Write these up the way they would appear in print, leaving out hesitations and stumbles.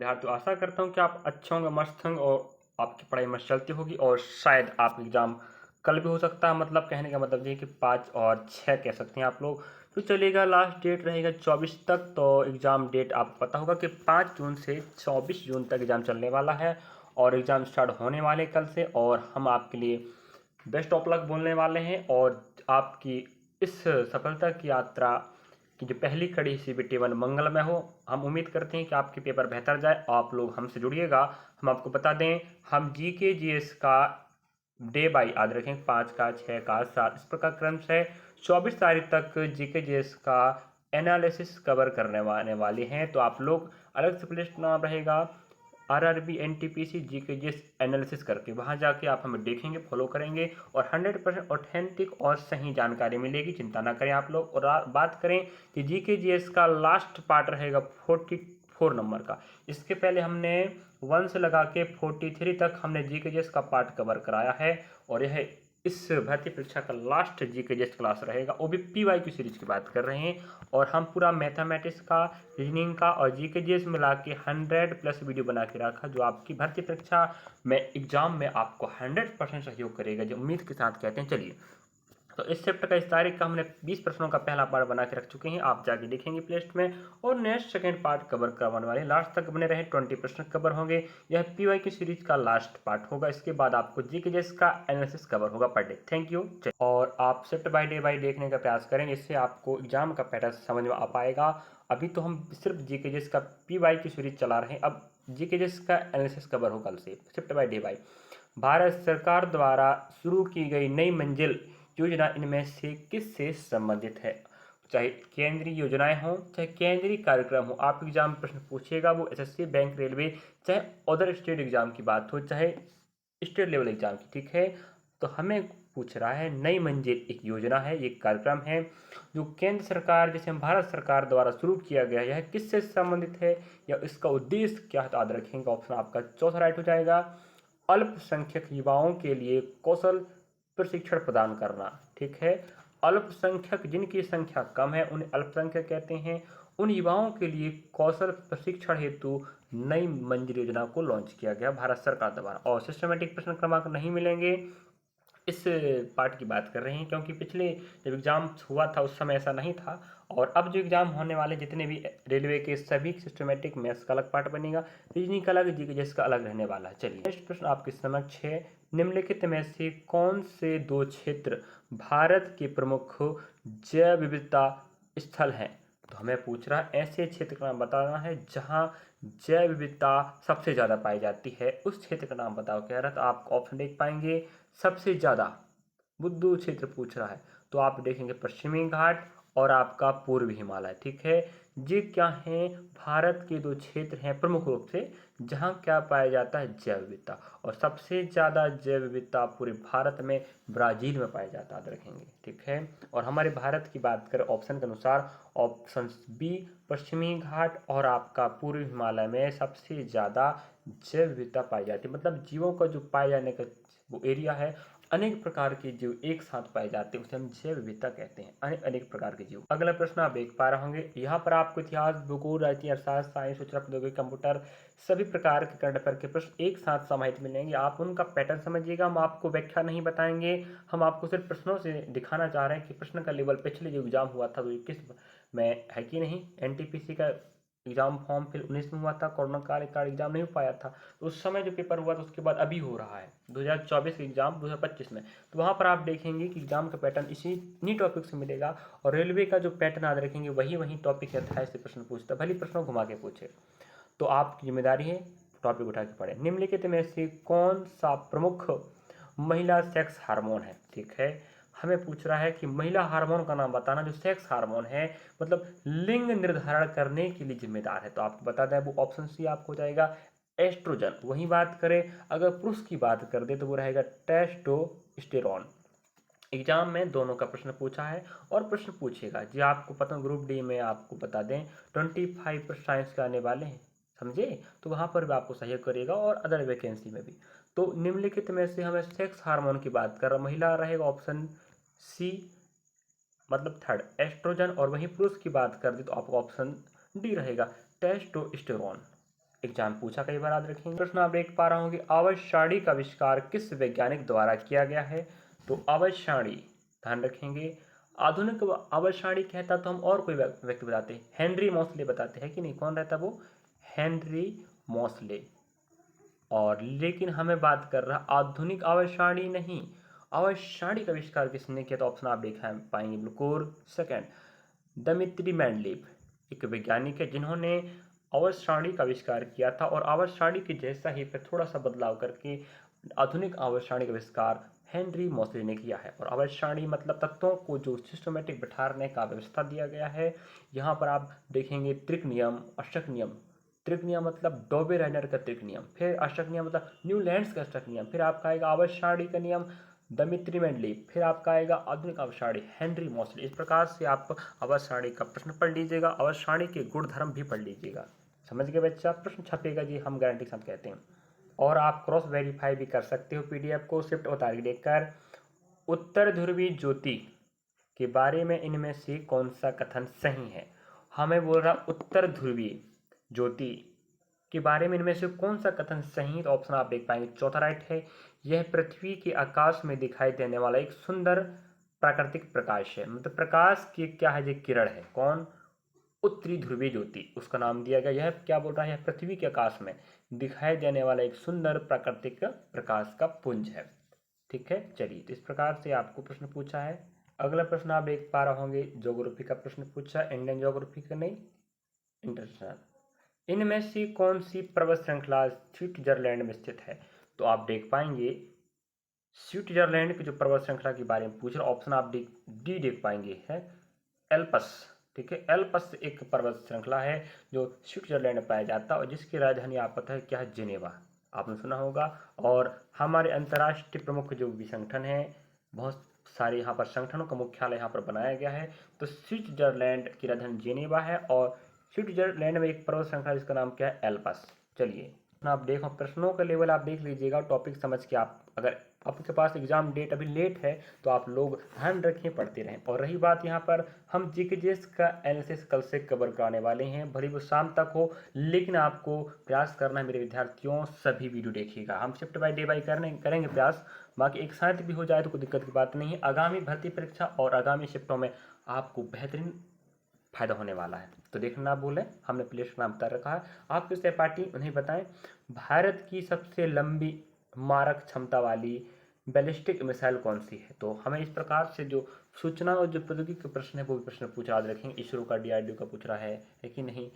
विद्यार्थियों, आशा करता हूँ कि आप अच्छे होंगे, मस्त होंगे और आपकी पढ़ाई मस्त चलती होगी और शायद आप एग्ज़ाम कल भी हो सकता है। मतलब कहने का मतलब ये है कि 5 और 6 कह सकते हैं आप लोग। तो चलिएगा, लास्ट डेट रहेगा 24 तक। तो एग्ज़ाम डेट आपको पता होगा कि 5 जून से 24 जून तक एग्ज़ाम चलने वाला है और एग्ज़ाम स्टार्ट होने वाले कल से। और हम आपके लिए बेस्ट ऑफ लक बोलने वाले हैं और आपकी इस सफलता की यात्रा कि जो पहली कड़ी CBT 1 मंगलमय हो। हम उम्मीद करते हैं कि आपके पेपर बेहतर जाए। आप लोग हमसे जुड़िएगा। हम आपको बता दें, हम GK GS का डे बाई याद रखें, 5 का, 6 का, 7 इस प्रकार क्रम से 24 तारीख तक GK GS का एनालिसिस कवर करने वाले हैं। तो आप लोग अलग से प्लेलिस्ट नाम रहेगा RRB NTPC GK GS analysis करके, वहाँ जाके आप हमें देखेंगे, फॉलो करेंगे और 100% ऑथेंटिक और सही जानकारी मिलेगी। चिंता ना करें आप लोग। और बात करें कि GK GS का लास्ट पार्ट रहेगा 44 नंबर का। इसके पहले हमने 1 से लगा के 43 तक हमने GK GS का पार्ट कवर कराया है और यह इस भर्ती परीक्षा का लास्ट GK GS क्लास रहेगा। वो भी PYQ सीरीज की बात कर रहे हैं और हम पूरा मैथमेटिक्स का, रीजनिंग का और GK GS मिला के 100+ वीडियो बना के रखा, जो आपकी भर्ती परीक्षा में एग्जाम में आपको 100% सहयोग करेगा, जो उम्मीद के साथ कहते हैं। चलिए, तो इस चैप्टर का इस तारीख का हमने 20 प्रश्नों का पहला पार्ट बना के रख चुके हैं, आप जाके देखेंगे प्लेलिस्ट में। और नेक्स्ट सेकंड पार्ट कवर करवाने वाले, लास्ट तक बने रहे, 20 प्रश्न कवर होंगे। यह PYQ सीरीज का लास्ट पार्ट होगा। इसके बाद आपको GK GS का एनालिसिस कवर होगा पर डे। Thank you. और आप शिफ्ट बाय डे बाय देखने का प्रयास करेंगे, इससे आपको एग्जाम का पैटर्न समझ में आ पाएगा। अभी तो हम सिर्फ GK GS का PYQ सीरीज चला रहे हैं, अब GK GS का एनालिसिस कवर होगा कल से, शिफ्ट बाय डे बाय। भारत सरकार द्वारा शुरू की गई नई मंजिल योजना इनमें से किससे संबंधित है? चाहे केंद्रीय योजनाएं हों, चाहे केंद्रीय कार्यक्रम हो, आप एग्जाम प्रश्न पूछेगा वो SSC, बैंक, रेलवे, चाहे अदर स्टेट एग्जाम की बात हो, चाहे स्टेट लेवल एग्जाम की, ठीक है। तो हमें पूछ रहा है, नई मंजिल एक योजना है, एक कार्यक्रम है जो केंद्र सरकार, जैसे हम भारत सरकार द्वारा शुरू किया गया है। यह किससे संबंधित है या इसका उद्देश्य क्या है? तो याद रखेंगे, ऑप्शन आपका चौथा राइट हो जाएगा। अल्पसंख्यक युवाओं के लिए कौशल प्रशिक्षण प्रदान करना, ठीक है। अल्पसंख्यक, जिनकी संख्या कम है उन्हें अल्पसंख्यक कहते हैं। उन युवाओं के लिए कौशल प्रशिक्षण हेतु नई मंजिल योजना को लॉन्च किया गया भारत सरकार द्वारा। और सिस्टमेटिक प्रश्न क्रमांक नहीं मिलेंगे, इस पार्ट की बात कर रहे हैं, क्योंकि पिछले जब एग्ज़ाम हुआ था उस समय ऐसा नहीं था। और अब जो एग्ज़ाम होने वाले जितने भी रेलवे के, सभी सिस्टमेटिक मैथ्स का अलग पार्ट बनेगा, रीजनिंग का अलग, GK GS का अलग रहने वाला है। चलिए, नेक्स्ट प्रश्न आपके समक्ष है, निम्नलिखित में से कौन से 2 क्षेत्र भारत के प्रमुख जैव विविधता स्थल हैं? तो हमें पूछ रहा है ऐसे क्षेत्र का नाम बताना है जहाँ जैव विविधता सबसे ज़्यादा पाई जाती है, उस क्षेत्र का नाम बताओ कह रहा है। तो आप ऑप्शन देख पाएंगे, सबसे ज़्यादा बुद्धू क्षेत्र पूछ रहा है, तो आप देखेंगे पश्चिमी घाट और आपका पूर्वी हिमालय, ठीक है। ये क्या हैं? भारत के 2 क्षेत्र हैं प्रमुख रूप से जहाँ क्या पाया जाता है, जैव विविधता। और सबसे ज़्यादा जैव विविधता पूरे भारत में ब्राज़ील में पाया जाता है, याद रखेंगे, ठीक है। और हमारे भारत की बात करें ऑप्शन के अनुसार, ऑप्शन बी पश्चिमी घाट और आपका पूर्वी हिमालय में सबसे ज़्यादा जैव विविधता पाई जाती है। मतलब जीवों का जो पाए जाने का वो एरिया है, अनेक प्रकार के जीव एक साथ पाए जाते हैं, उसे हम जैव विविधता कहते हैं, अनेक अनेक प्रकार के जीव। अगला प्रश्न आप देख पा रहे होंगे, यहाँ पर आपको इतिहास, भूगोल, राजनीति, अर्थशास्त्र, साइंस, सूचना प्रौद्योगिकी, कंप्यूटर, सभी प्रकार के करंट अफेयर के प्रश्न एक साथ समाहित मिलेंगे। आप उनका पैटर्न समझिएगा, हम आपको व्याख्या नहीं बताएंगे, हम आपको सिर्फ प्रश्नों से दिखाना चाह रहे हैं कि प्रश्न का लेवल पिछले जो एग्जाम हुआ था वो 21 में है कि नहीं। NTPC का एग्जाम फॉर्म फिर 19 में हुआ था, कोरोना काल का एग्जाम नहीं हो पाया था, तो उस समय जो पेपर हुआ था उसके बाद अभी हो रहा है 2024 का एग्जाम 2025 में। तो वहाँ पर आप देखेंगे कि एग्जाम का पैटर्न इन्हीं टॉपिक से मिलेगा। और रेलवे का जो पैटर्न याद रखेंगे, वही टॉपिक 28 से प्रश्न पूछता है, भले प्रश्नों घुमा के पूछे। तो आपकी जिम्मेदारी है टॉपिक उठा के पढ़े। निम्नलिखित में से कौन सा प्रमुख महिला सेक्स हार्मोन है, ठीक है। हमें पूछ रहा है कि महिला हार्मोन का नाम बताना जो सेक्स हार्मोन है, मतलब लिंग निर्धारण करने के लिए जिम्मेदार है। तो आपको बता दें वो ऑप्शन सी आपको जाएगा एस्ट्रोजन। वही बात करें अगर पुरुष की बात कर दे तो वो रहेगा टेस्टोस्टेरोन। एग्जाम में दोनों का प्रश्न पूछा है और प्रश्न पूछेगा जी। आपको पता ग्रुप डी में आपको बता दें 25 साइंस के आने वाले हैं, समझे। तो वहाँ पर भी आपको सहयोग करेगा और अदर वैकेंसी में भी। तो निम्नलिखित में से हमें सेक्स हार्मोन की बात कर रहा महिला रहेगा ऑप्शन सी, मतलब थर्ड एस्ट्रोजन। और वहीं पुरुष की बात कर दी तो आपको ऑप्शन डी रहेगा टेस्टोस्टेरोन। एग्जाम पूछा कई बार, याद रखेंगे। प्रश्न आप देख पा रहे होंगे, आवर्तसारणी का आविष्कार किस वैज्ञानिक द्वारा किया गया है? तो आवर्तसारणी, ध्यान रखेंगे, आधुनिक आवर्तसारणी कहता तो हम और कोई व्यक्ति बताते हैं, हेनरी मोसले बताते हैं कि नहीं? कौन रहता वो? हेनरी मोसले। और लेकिन हमें बात कर रहा आधुनिक आवर्तसारणी नहीं, आवर्तसारणी का आविष्कार किसने किया? तो ऑप्शन आप देख पाएंगे बिल्कुल सेकंड, दिमित्री मेंडलीव, एक वैज्ञानिक है जिन्होंने आवर्तसारणी का आविष्कार किया था, और आवर्तसारणी के जैसा ही फिर थोड़ा सा बदलाव करके आधुनिक आवर्तसारणी का आविष्कार हेनरी मोसले ने किया है। और आवर्तसारणी मतलब तत्वों को जो सिस्टमेटिक बिठाने का व्यवस्था दिया गया है। यहाँ पर आप देखेंगे त्रिक नियम, अष्टक नियम, त्रिक नियम मतलब डॉबेरेनर का त्रिक नियम, फिर अष्टक नियम मतलब न्यूलैंड्स का अष्टक नियम, फिर आपका आएगा आवर्तसारणी का नियम दिमित्री मेंडलीव, फिर आपका आएगा आधुनिक आवर्तसारणी हेनरी मोसले। इस प्रकार से आप आवर्तसारणी का प्रश्न पढ़ लीजिएगा, आवर्तसारणी के गुणधर्म भी पढ़ लीजिएगा। समझ गए बच्चा? प्रश्न छपेगा जी, हम गारंटी के साथ कहते हैं। और आप क्रॉस वेरीफाई भी कर सकते हो पीडीएफ को शिफ्ट और तारीख देखकर। उत्तर ध्रुवी ज्योति के बारे में इनमें से कौन सा कथन सही है? हमें बोल रहा उत्तर ध्रुवी ज्योति के बारे में इनमें से कौन सा कथन सही है? तो ऑप्शन आप देख पाएंगे, चौथा राइट है, यह पृथ्वी के आकाश में दिखाई देने वाला एक सुंदर प्राकृतिक प्रकाश है। मतलब प्रकाश की क्या है? ये किरण है। कौन? उत्तरी ध्रुवीय ज्योति, उसका नाम दिया गया। यह क्या बोल रहा है? पृथ्वी के आकाश में दिखाई देने वाला एक सुंदर प्राकृतिक प्रकाश का पुंज है। ठीक है, चलिए, तो इस प्रकार से आपको प्रश्न पूछा है। अगला प्रश्न आप देख पा रहे होंगे, ज्योग्राफी का प्रश्न पूछा, इंडियन ज्योग्राफी का नहीं, इंटरनेशनल। इनमें से कौन सी पर्वत श्रृंखला स्विट्जरलैंड में स्थित है? तो आप देख पाएंगे स्विट्जरलैंड की जो पर्वत श्रृंखला के बारे में पूछ रहे, ऑप्शन आप डी देख पाएंगे है एल्पस। ठीक है, एल्पस एक पर्वत श्रृंखला है जो स्विट्जरलैंड में पाया जाता है, और जिसकी राजधानी आप पता है क्या है? जिनेवा, आपने सुना होगा। और हमारे अंतर्राष्ट्रीय प्रमुख जो भी संगठन है, बहुत सारे यहाँ पर संगठनों का मुख्यालय यहाँ पर बनाया गया है। तो स्विट्जरलैंड की राजधानी जिनेवा है, और स्विट्जरलैंड में एक पर्वत श्रृंखला जिसका नाम क्या है? एल्पस। चलिए, आप देखो प्रश्नों का लेवल आप देख लीजिएगा, टॉपिक समझ के आप, अगर आपके पास एग्जाम डेट अभी लेट है तो आप लोग ध्यान रखें, पढ़ते रहें। और रही बात यहाँ पर, हम जीकेजीएस का एनालिसिस कल से कवर कराने वाले हैं, भले वो शाम तक हो, लेकिन आपको प्रयास करना है मेरे विद्यार्थियों, सभी वीडियो देखिएगा। हम शिफ्ट बाय डे बाय करेंगे प्रयास, बाकी एक साथ भी हो जाए तो कोई दिक्कत की बात नहीं है। आगामी भर्ती परीक्षा और आगामी शिफ्टों में आपको बेहतरीन फायदा होने वाला है, तो देखना ना भूलें। हमने प्लेलिस्ट का नाम बता रखा है, आपके सहपाठी उन्हें बताएं। भारत की सबसे लंबी मारक क्षमता वाली बैलिस्टिक मिसाइल कौन सी है? तो हमें इस प्रकार से जो सूचना और जो प्रौद्योगिकी के प्रश्न है वो भी प्रश्न पूछ याद रखेंगे। इसरो का, डीआरडीओ का पूछ रहा है कि नहीं,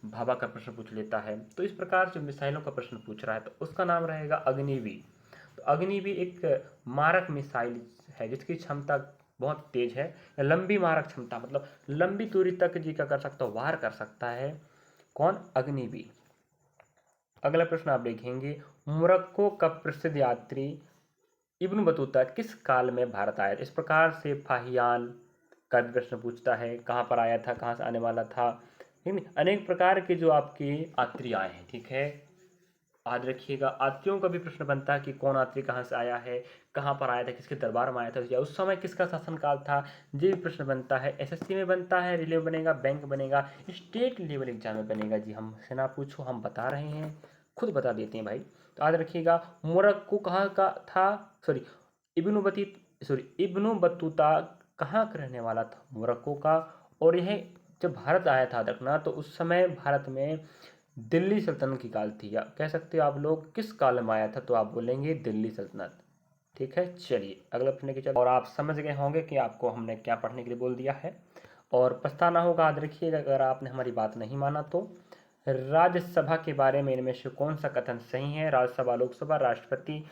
भाभा का प्रश्न पूछ लेता है। तो इस प्रकार से मिसाइलों का प्रश्न पूछ रहा है तो उसका नाम रहेगा अग्निवीर। तो अग्निवीर एक मारक मिसाइल है जिसकी क्षमता बहुत तेज है, लंबी मारक क्षमता मतलब लंबी दूरी तक जी क्या कर सकता है? वार कर सकता है। कौन? अग्निवीर। अगला प्रश्न आप देखेंगे, मोरक्को का प्रसिद्ध यात्री इब्न बतूता किस काल में भारत आया? इस प्रकार से फाहियान का भी प्रश्न पूछता है, कहाँ पर आया था, कहाँ से आने वाला था। ठीक, अनेक प्रकार के जो आपके यात्री आए हैं। ठीक है, याद रखिएगा, यात्रियों का भी प्रश्न बनता है कि कौन यात्री कहाँ से आया है, कहाँ पर आया था, किसके दरबार में आया था, या उस समय किसका शासनकाल था। ये भी प्रश्न बनता है, एसएससी में बनता है, रेलवे बनेगा, बैंक बनेगा, स्टेट लेवल एग्जाम में बनेगा। जी हम से ना पूछो, हम बता रहे हैं, खुद बता देते हैं भाई। तो याद रखिएगा, मोरक्को कहाँ का था, सॉरी इब्नु बतूता कहाँ का रहने वाला था? मोरक्को का। और यह जब भारत आया था रखना, तो उस समय भारत में दिल्ली सल्तनत की काल थी, या कह सकते हो आप लोग किस काल में आया था? तो आप बोलेंगे दिल्ली सल्तनत। ठीक है, चलिए अगला प्रश्न की चलिए। और आप समझ गए होंगे कि आपको हमने क्या पढ़ने के लिए बोल दिया है, और पछताना होगा याद रखिएगा अगर आपने हमारी बात नहीं माना तो। राज्यसभा के बारे में इनमें से कौन सा कथन सही है? राज्यसभा, लोकसभा, राष्ट्रपति,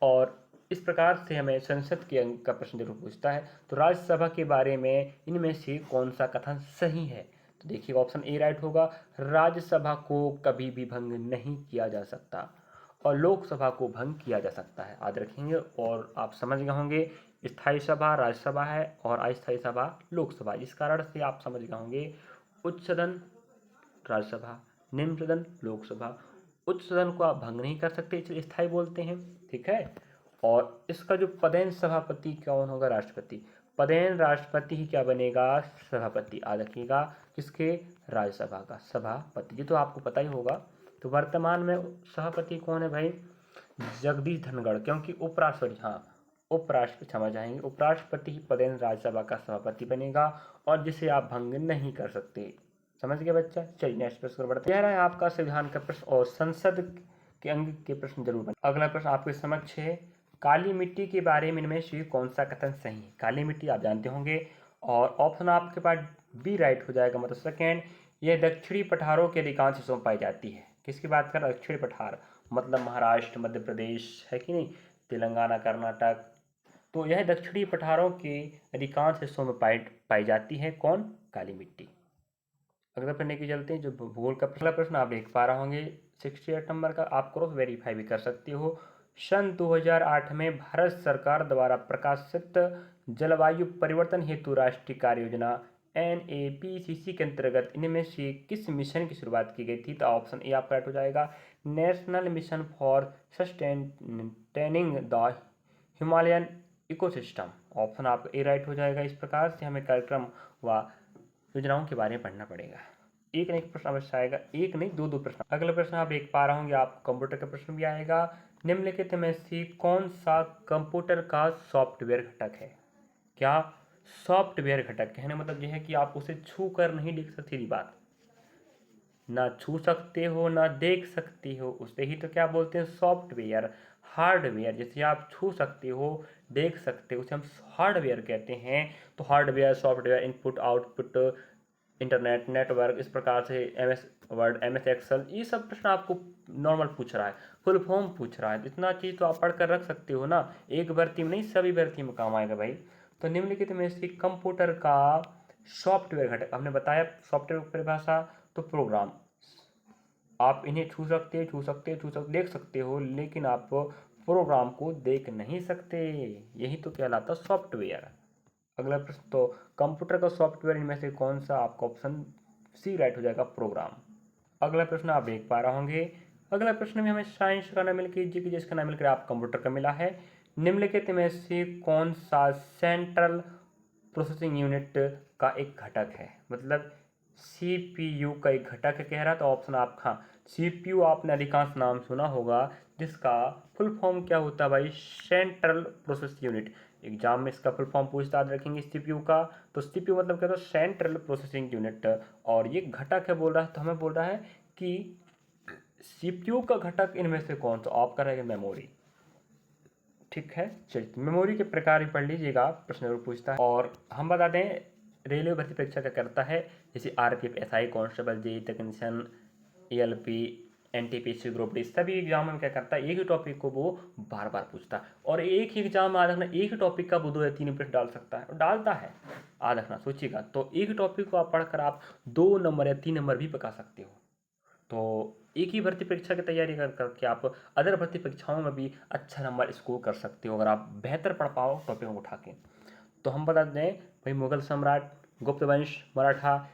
और इस प्रकार से हमें संसद के अंक का प्रश्न जरूर पूछता है। तो राज्यसभा के बारे में इनमें से कौन सा कथन सही है? तो देखिए ऑप्शन ए राइट होगा, राज्यसभा को कभी भी भंग नहीं किया जा सकता, और लोकसभा को भंग किया जा सकता है, याद रखेंगे। और आप समझ गए होंगे, स्थायी सभा राज्यसभा है और अस्थायी सभा लोकसभा। इस कारण से आप समझ गए होंगे, उच्च सदन राज्यसभा, निम्न सदन लोकसभा। उच्च सदन को आप भंग नहीं कर सकते, इसलिए स्थायी बोलते हैं। ठीक है, और इसका जो पदेन सभापति कौन होगा? राष्ट्रपति। पदेन राष्ट्रपति ही क्या बनेगा? सभापति। याद रखिएगा, किसके? राज्यसभा का सभापति। ये तो आपको पता ही होगा। तो वर्तमान में सभापति कौन है भाई? जगदीश धनखड़, क्योंकि उपराष्ट्रपति क्षमा चाहेंगे, उपराष्ट्रपति ही पदेन्द्र राज्यसभा का सभापति बनेगा और जिसे आप भंग नहीं कर सकते। समझ गए बच्चा? चलिए नेक्स्ट प्रश्न पर बढ़ते हैं। यह है आपका संविधान का प्रश्न और संसद के अंग के प्रश्न जरूर बने। अगला प्रश्न आपके समक्ष है, काली मिट्टी के बारे में इनमें से कौन सा कथन सही है? काली मिट्टी आप जानते होंगे और ऑप्शन आपके पास बी राइट हो जाएगा, मतलब सेकेंड। यह दक्षिणी पठारों के अधिकांश हिस्सों में पाई जाती है। किसकी बात कर रहा है? दक्षिणी पठार मतलब महाराष्ट्र, मध्य प्रदेश है कि नहीं, तेलंगाना, कर्नाटक। तो यह दक्षिणी पठारों के अधिकांश हिस्सों में पाई जाती है। कौन? काली मिट्टी। अगला पढ़ने की चलते हैं, जो भूगोल का पहला प्रश्न आप देख पा रहे होंगे 68 नंबर का। आप क्रॉस वेरीफाई भी कर सकते हो। सन 2008 में भारत सरकार द्वारा प्रकाशित जलवायु परिवर्तन हेतु राष्ट्रीय कार्य योजना NAPCC के अंतर्गत इनमें से किस मिशन की शुरुआत की गई थी? तो ऑप्शन ए आपका राइट हो जाएगा, national mission for sustaining the Himalayan ecosystem. Option आपका ए राइट हो जाएगा। इस प्रकार से हमें कार्यक्रम व योजनाओं के बारे में पढ़ना पड़ेगा। एक नहीं प्रश्न अवश्य आएगा, एक नहीं दो प्रश्न। अगला प्रश्न आप देख पा रहे होंगे, आप कंप्यूटर का प्रश्न भी आएगा। निम्नलिखित में से कौन सा कंप्यूटर का सॉफ्टवेयर घटक है? क्या? सॉफ्टवेयर घटक कहने मतलब यह है कि आप उसे छू कर नहीं देख सकते। बात ना छू सकते हो ना देख सकते हो, उसे ही तो क्या बोलते हैं? सॉफ्टवेयर। हार्डवेयर जैसे आप छू सकते हो, देख सकते हो, उसे हम हार्डवेयर कहते हैं। तो hardware, software, input, output, internet, network, इस प्रकार से MS वर्ड, MS एक्सेल, ये सब प्रश्न आपको नॉर्मल पूछ रहा है, फुल फॉर्म पूछ रहा है। इतना चीज़ तो आप पढ़ कर रख सकते हो ना, एक भर्ती में नहीं सभी भर्ती में काम आएगा भाई। तो निम्नलिखित में से कंप्यूटर का सॉफ्टवेयर घटक, हमने बताया सॉफ्टवेयर की परिभाषा, तो प्रोग्राम। आप इन्हें छू सकते, देख सकते हो, लेकिन आप प्रोग्राम को देख नहीं सकते। यही तो कहलाता सॉफ्टवेयर। अगला प्रश्न, तो कंप्यूटर का सॉफ्टवेयर इनमें से कौन सा? आपका ऑप्शन सी राइट हो जाएगा, प्रोग्राम। अगला प्रश्न आप देख पा रहे होंगे। अगला प्रश्न में हमें साइंस का नाम मिलकर जी जिसका नाम मिलकर आप कंप्यूटर का मिला है। निम्नलिखित में से कौन सा सेंट्रल प्रोसेसिंग यूनिट का एक घटक है? मतलब CPU का एक घटक है कह रहा। तो ऑप्शन आप, हाँ, CPU आपने अधिकांश नाम सुना होगा, जिसका फुल फॉर्म क्या होता है भाई? Central process unit. एग्जाम में इसका फुल फॉर्म पूछता याद रखेंगे CPU का। तो CPU मतलब क्या होता है? Central processing unit. और ये घटक है बोल रहा है, तो हमें बोल रहा है कि CPU का घटक इनमें से कौन सा? आपका रहेगा मेमोरी। ठीक है, चलिए मेमोरी के प्रकार भी पढ़ लीजिएगा, प्रश्न जरूर पूछता है। और हम बता दें रेलवे भर्ती परीक्षा क्या करता है, जैसे RPF, SI, constable, JEE technician, ALP, NTPC group D, सभी एग्जाम में क्या करता है? एक ही टॉपिक को वो बार बार पूछता है। और एक ही एग्जाम में याद रखना, एक ही टॉपिक का वो 2 या 3 प्रश्न डाल सकता है, डालता है, याद रखना, सोचिएगा। तो एक ही टॉपिक को आप पढ़कर आप 2 नंबर या 3 नंबर भी पका सकते हो। तो एक ही भर्ती परीक्षा की तैयारी कर करके आप अदर भर्ती परीक्षाओं में भी अच्छा नंबर स्कोर कर सकते हो, अगर आप बेहतर पढ़ पाओ टॉपिक को उठा के। तो हम बता दें भाई, मुगल सम्राट, गुप्त वंश, मराठा,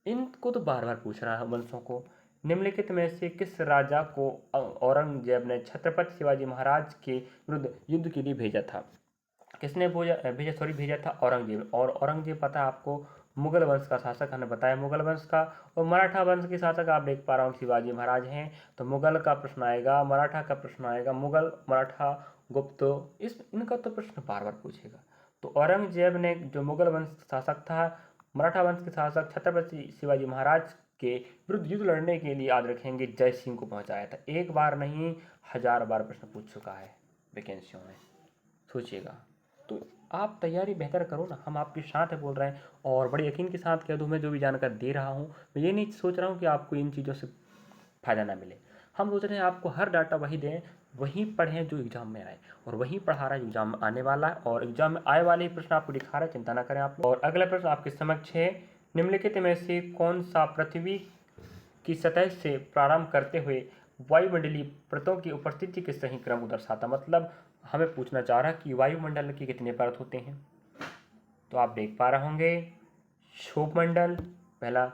इनको तो बार बार पूछ रहा है वंशों को। निम्नलिखित में से किस राजा को औरंगजेब ने छत्रपति शिवाजी महाराज के विरुद्ध युद्ध के लिए भेजा था? किसने भेजा था? औरंगजेब। और औरंगजेब पता है आपको मुगल वंश का शासक, हमने बताया मुगल वंश का। और मराठा वंश के शासक आप देख पा रहे हो शिवाजी महाराज हैं। तो मुगल का प्रश्न आएगा, मराठा का प्रश्न आएगा, मुगल, मराठा, गुप्त, इनका तो प्रश्न बार बार पूछेगा। तो औरंगजेब ने जो मुगल वंश शासक था, मराठा वंश के शासक छत्रपति शिवाजी महाराज के विरुद्ध युद्ध लड़ने के लिए याद रखेंगे जय सिंह को पहुंचाया था। एक बार नहीं 1000 बार प्रश्न पूछ चुका है वैकेंसियों में, सोचिएगा। तो आप तैयारी बेहतर करो ना, हम आपके साथ है बोल रहे हैं। और बड़े यकीन के साथ कह दूँ, मैं जो भी जानकारी दे रहा हूँ, मैं ये नहीं सोच रहा हूँ कि आपको इन चीज़ों से फ़ायदा ना मिले। हम सोच रहे हैं आपको हर डाटा वही दें, वही पढ़ें जो एग्जाम में आए, और वही पढ़ा रहा है एग्जाम में आने वाला है, और एग्जाम में आए वाले ही प्रश्न आपको दिखा रहा है, चिंता ना करें आप। और अगला प्रश्न आपके समक्ष है, निम्नलिखित में से कौन सा पृथ्वी की सतह से प्रारंभ करते हुए वायुमंडलीय परतों की उपस्थिति के सही क्रम को दर्शाता? मतलब हमें पूछना चाह रहा है कि वायुमंडल के कितने परत होते हैं। तो आप देख पा रहे होंगे, क्षोभमंडल पहला,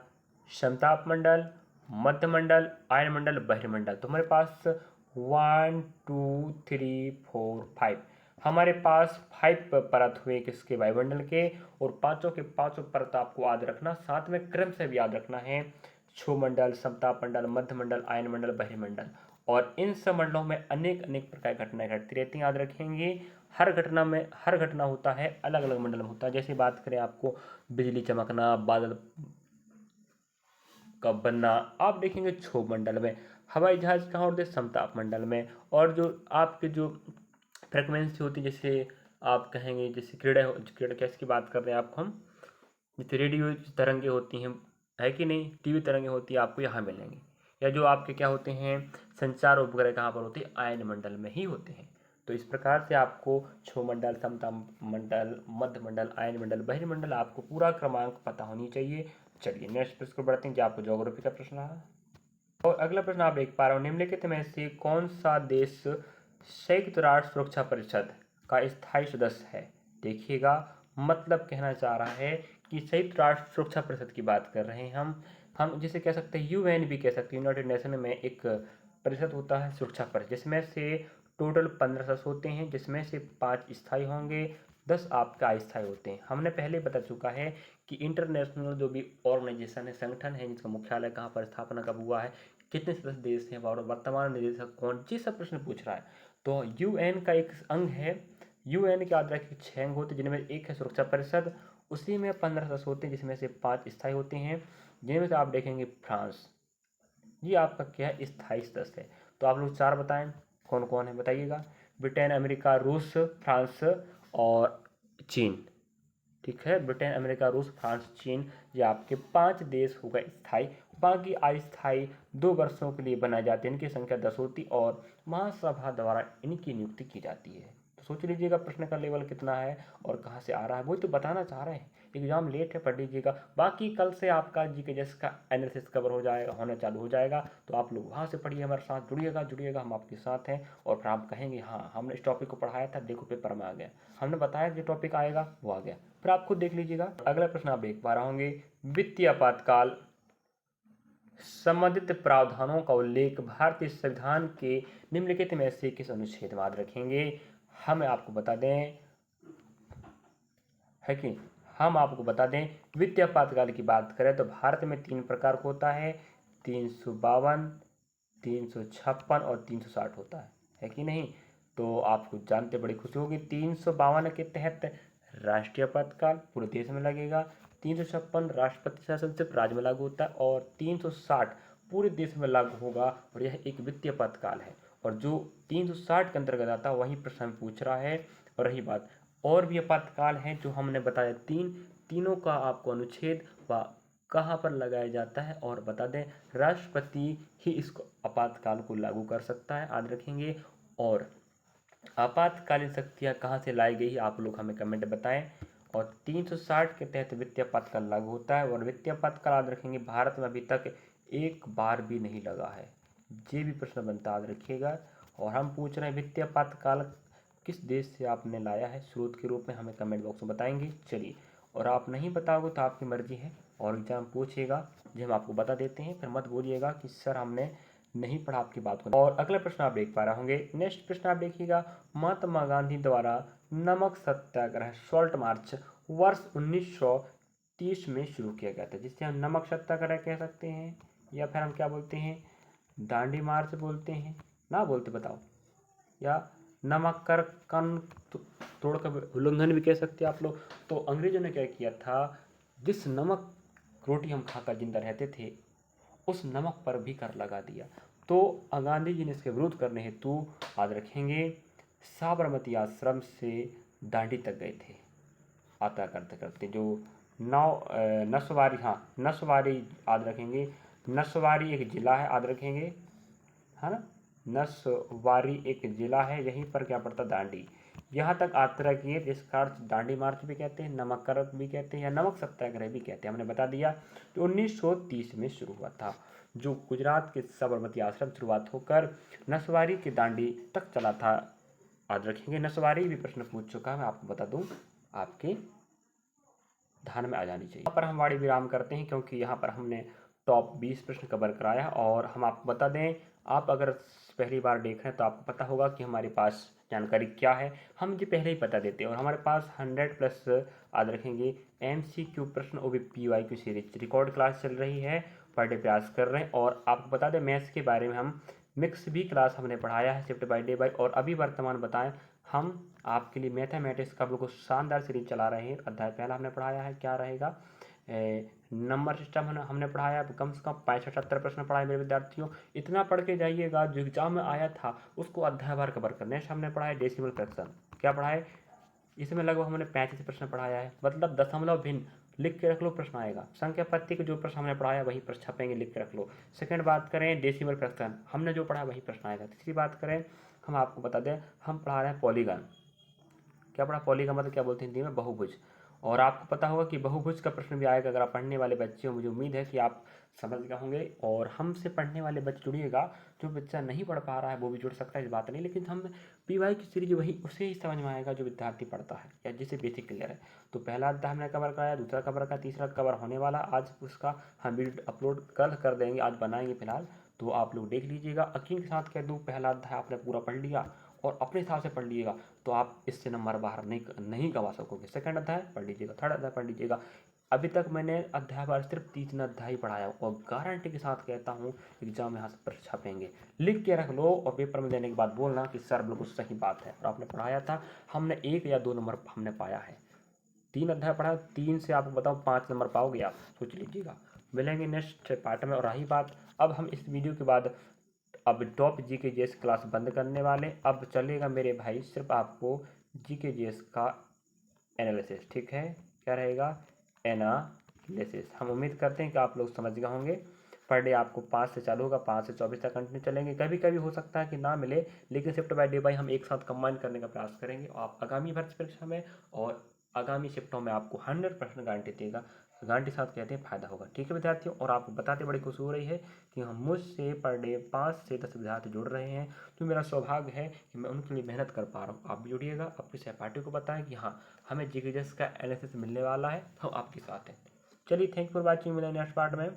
समताप मंडल, मध्यमंडल, आयनमंडल, बहिर्मंडल। तो हमारे पास 1 2 3 4 5, हमारे पास 5 परत हुए किसके? वायुमंडल के। और पांचों के पांचों परत आपको याद रखना, साथ में क्रम से भी याद रखना है। क्षोमंडल, समताप मंडल, मध्य मंडल, आयन मंडल, बहिर्मंडल। और इन सब मंडलों में अनेक अनेक प्रकार की घटनाएं घटती रहती हैं, याद रखेंगे। हर घटना होता है अलग अलग मंडल में होता है। जैसे बात करें आपको बिजली चमकना, बादल का बनना, आप देखेंगे क्षोभ मंडल में। हवाई जहाज कहाँ उड़ते? समताप मंडल में। और जो आपके जो फ्रिक्वेंसी होती है, जैसे आप कहेंगे जैसे क्रीड़ा कैसे की बात कर रहे हैं आपको हम, जैसे रेडियो तरंगे होती हैं, है कि नहीं, टीवी तरंगे होती है, आपको यहाँ मिलेंगे। या जो आपके क्या होते हैं संचार उपग्रह कहाँ पर होते हैं? आयन मंडल में ही होते हैं। तो इस प्रकार से आपको क्षोमंडल, समता मंडल, मध्य मंडल, आयन मंडल, बहिर्मंडल आपको पूरा क्रमांक पता होनी चाहिए। चलिए नेक्स्ट प्रश्न को बढ़ते हैं, जो आपको ज्योग्राफी का प्रश्न है। और अगला प्रश्न आप देख पा रहे हो, निम्नलिखित में से कौन सा देश संयुक्त राष्ट्र सुरक्षा परिषद का स्थायी सदस्य है? देखिएगा, मतलब कहना चाह रहा है कि संयुक्त राष्ट्र सुरक्षा परिषद की बात कर रहे हैं हम जिसे कह सकते हैं यूएन भी कह सकते हैं। यूनाइटेड नेशन में एक परिषद होता है सुरक्षा परिषद, जिसमें से टोटल 15 सदस्य होते हैं, जिसमें से 5 स्थायी होंगे, 10 आपके अस्थायी होते हैं। हमने पहले बता चुका है कि इंटरनेशनल जो भी ऑर्गेनाइजेशन है, संगठन है, जिसका मुख्यालय कहाँ पर, स्थापना कब हुआ है, कितने सदस्य देश हैं और वर्तमान निदेशक कौन, ये सब प्रश्न पूछ रहा है। तो यूएन का एक अंग है, यूएन के याद रखिए 6 अंग होते हैं, जिनमें एक है सुरक्षा परिषद, उसी में 15 सदस्य होते हैं, जिसमें से 5 स्थायी होते हैं, जिनमें से आप देखेंगे फ्रांस, ये आपका क्या है, स्थायी सदस्य है। तो आप लोग 4 बताएं कौन कौन है, बताइएगा। ब्रिटेन, अमेरिका, रूस, फ्रांस और चीन। ठीक है, ब्रिटेन, अमेरिका, रूस, फ्रांस, चीन, ये आपके 5 देश हो गए स्थायी। बाकी अस्थायी 2 वर्षों के लिए बनाए जाते हैं, इनकी संख्या 10 होती और महासभा द्वारा इनकी नियुक्ति की जाती है। तो सोच लीजिएगा प्रश्न का लेवल कितना है और कहाँ से आ रहा है, वही तो बताना चाह रहे हैं। एग्जाम लेट है, पढ़ लीजिएगा। बाकी कल से आपका जीके जैस का एनालिसिस कवर हो जाएगा, होना चालू हो जाएगा, तो आप लोग वहाँ से पढ़िए, हमारे साथ जुड़िएगा, हम आपके साथ हैं। और फिर आप कहेंगे हाँ हमने इस टॉपिक को पढ़ाया था, देखो पेपर में आ गया, हमने बताया जो टॉपिक आएगा वो आ गया, फिर आप खुद देख लीजिएगा। अगला प्रश्न आप देख पा रहे होंगे, वित्तीय आपातकाल संबंधित प्रावधानों का उल्लेख भारतीय संविधान के निम्नलिखित में से किस अनुच्छेद में? याद रखेंगे, हम आपको बता दें, है कि हम आपको बता दें, वित्तीय आपातकाल की बात करें तो भारत में 3 प्रकार का होता है, 352, 356 और 360 होता है कि नहीं? तो आपको जानते बड़ी खुशी होगी। 352 के तहत राष्ट्रीय आपातकाल पूरे देश में लगेगा, 356 राष्ट्रपति शासन सिर्फ राज्य में लागू होता है और 360 पूरे देश में लागू होगा, और यह एक वित्तीय आपातकाल है। और जो 360 के अंतर्गत आता है वही प्रश्न हम पूछ रहा है। और रही बात, और भी आपातकाल हैं जो हमने बताया, तीनों का आपको अनुच्छेद व कहाँ पर लगाया जाता है और बता दें, राष्ट्रपति ही इसको आपातकाल को लागू कर सकता है, याद रखेंगे। और आपातकालीन शक्तियाँ कहाँ से लाई गई आप लोग हमें कमेंट बताएं। और 360 के तहत वित्तीय आपातकाल लागू होता है, और वित्तीय आपातकाल याद रखेंगे भारत में अभी तक एक बार भी नहीं लगा है, ये भी प्रश्न बनता याद रखिएगा। और हम पूछ रहे हैं वित्तीय आपातकाल किस देश से आपने लाया है स्रोत के रूप में, हमें कमेंट बॉक्स में बताएंगे। चलिए, और आप नहीं बताओगे तो आपकी मर्जी है, और एग्जाम पूछेगा जो हम आपको बता देते हैं, फिर मत बोलिएगा कि सर हमने नहीं पढ़ा आपकी बात को। और अगला प्रश्न आप देख पा रहे होंगे, नेक्स्ट प्रश्न आप देखिएगा, महात्मा गांधी द्वारा नमक सत्याग्रह सॉल्ट मार्च वर्ष 1930 में शुरू किया गया था, जिसे हम नमक सत्याग्रह कह सकते हैं, या फिर हम क्या बोलते हैं, दांडी मार्च बोलते हैं ना, बोलते बताओ, या नमक कर कन तोड़कर उल्लंघन भी कह सकते हैं आप लोग। तो अंग्रेजों ने क्या किया था, जिस नमक रोटी हम खाकर जिंदा रहते थे उस नमक पर भी कर लगा दिया। तो गांधी जी ने इसके विरोध करने हेतु, याद रखेंगे, साबरमती आश्रम से दांडी तक गए थे, आता करते करते जो नसवारी, हाँ नसवारी याद रखेंगे, नसवारी एक जिला है, याद रखेंगे, है ना, नसवारी एक जिला है, यहीं पर क्या पड़ता, दांडी, यहाँ तक यात्रा किए, जिसका अर्थ दांडी मार्च भी कहते हैं, नमक करक भी कहते हैं, या नमक सत्याग्रह भी कहते हैं, हमने बता दिया। तो 1930 में शुरू हुआ था, जो गुजरात के साबरमती आश्रम शुरुआत होकर नसवारी के दांडी तक चला था, याद रखेंगे। नसवारी भी प्रश्न पूछ चुका है, मैं आपको बता दूं, आपके ध्यान में आ जानी चाहिए। यहाँ पर हम वाणी विराम करते हैं, क्योंकि यहाँ पर हमने टॉप 20 प्रश्न कवर कराया। और हम आपको बता दें, आप अगर पहली बार देख रहे हैं तो आपको पता होगा कि हमारे पास जानकारी क्या है, हम ये पहले ही बता देते हैं। और हमारे पास 100+ याद रखेंगे MCQ प्रश्न, वो भी PYQ सीरीज रिकॉर्ड क्लास चल रही है, पर डे प्रयास कर रहे हैं। और आपको बता दें मैथ्स के बारे में हम मिक्स भी क्लास हमने पढ़ाया है शिफ्ट बाय डे बाय। और अभी वर्तमान बताएं हम आपके लिए मैथमेटिक्स का बिल्कुल शानदार सीरीज चला रहे हैं। अध्याय पहला हमने पढ़ाया है, क्या रहेगा, नंबर सिस्टम हमने पढ़ाया, कम से कम 65-70 प्रश्न पढ़ाए मेरे विद्यार्थियों। इतना पढ़ के जाइएगा, जो एग्जाम में आया था उसको अध्याय बार कवर कर। नेक्स्ट हमने पढ़ा है डेसिमल फ्रैक्शन, क्या पढ़ा है, इसमें लगभग हमने 35 प्रश्न पढ़ाया है, मतलब दशमलव भिन्न लिख के रख लो, प्रश्न आएगा। संख्या पत्ती के जो प्रश्न हमने पढ़ाया वही प्रश्न छपेंगे, लिख के रख लो। सेकंड बात करें डेसिमल फ्रैक्शन, हमने जो पढ़ा वही प्रश्न आएगा। तीसरी बात करें, हम आपको बता दें हम पढ़ा रहे हैं पॉलीगन, क्या पढ़ा, पॉलीगन मतलब क्या बोलते हैं हिंदी में, बहुभुज। और आपको पता होगा कि बहुभुज का प्रश्न भी आएगा। अगर आप पढ़ने वाले बच्चे हो, मुझे उम्मीद है कि आप समझ गए होंगे। और हमसे पढ़ने वाले बच्चे जुड़िएगा, जो बच्चा नहीं पढ़ पा रहा है वो भी जुड़ सकता है, इस बात नहीं, लेकिन हम पीवाई की सीरीज वही उसे ही समझ में आएगा जो विद्यार्थी पढ़ता है या जिसे बेसिक क्लियर है। तो पहला अध्याय हमने कवर कराया, दूसरा कवर का, तीसरा कवर होने वाला आज, उसका हम वीडियो अपलोड कल कर देंगे, आज बनाएंगे फिलहाल। तो आप लोग देख लीजिएगा। यकीन के साथ कह दूँ, पहला अध्याय आपने पूरा पढ़ लिया और अपने हिसाब से पढ़ लीजिएगा तो आप इससे नंबर बाहर नहीं गंवा सकोगे। सेकंड अध्याय पढ़ लीजिएगा, थर्ड अध्याय पढ़ लीजिएगा। अभी तक मैंने अध्याय बार सिर्फ 3 अध्याय ही पढ़ाया और गारंटी के साथ कहता हूँ एग्जाम में यहाँ से प्रश्न छपेंगे, लिख के रख लो और पेपर में देने के बाद बोलना कि सर बिल्कुल सही बात है और आपने पढ़ाया था, हमने 1 या 2 नंबर हमने पाया है। 3 अध्याय पढ़ा, 3 से आपको बताओ 5 नंबर पाओगे आप, सोच लीजिएगा। मिलेंगे नेक्स्ट पार्ट में। और रही बात, अब हम इस वीडियो के बाद अब टॉप जीके जीएस क्लास बंद करने वाले, अब चलेगा मेरे भाई सिर्फ आपको जीके जीएस का एनालिसिस, ठीक है, क्या रहेगा, एनालिसिस। हम उम्मीद करते हैं कि आप लोग समझ गए होंगे। पर डे आपको 5 से चालू होगा, 5 से 24 तक कंटिन्यू चलेंगे। कभी कभी हो सकता है कि ना मिले, लेकिन शिफ्ट बाय डे बाय हम एक साथ कंबाइन करने का प्रयास करेंगे। और आप आगामी भर्ती परीक्षा में और आगामी शिफ्टों में आपको 100% गारंटी देगा, गारंटी साथ कहते हैं फायदा होगा, ठीक है विद्यार्थियों। और आपको बताते बड़ी खुशी हो रही है कि हम मुझसे पर डे 5 से 10 विद्यार्थी जुड़ रहे हैं, तो मेरा सौभाग्य है कि मैं उनके लिए मेहनत कर पा रहा हूँ। आप भी जुड़िएगा, अपनी सहपाठी को बताएं कि हाँ हमें जीके का एनालिसिस मिलने वाला है, हम आपके साथ हैं। चलिए, थैंक यू फॉर वॉचिंग, मिलेंगे नेक्स्ट पार्ट में।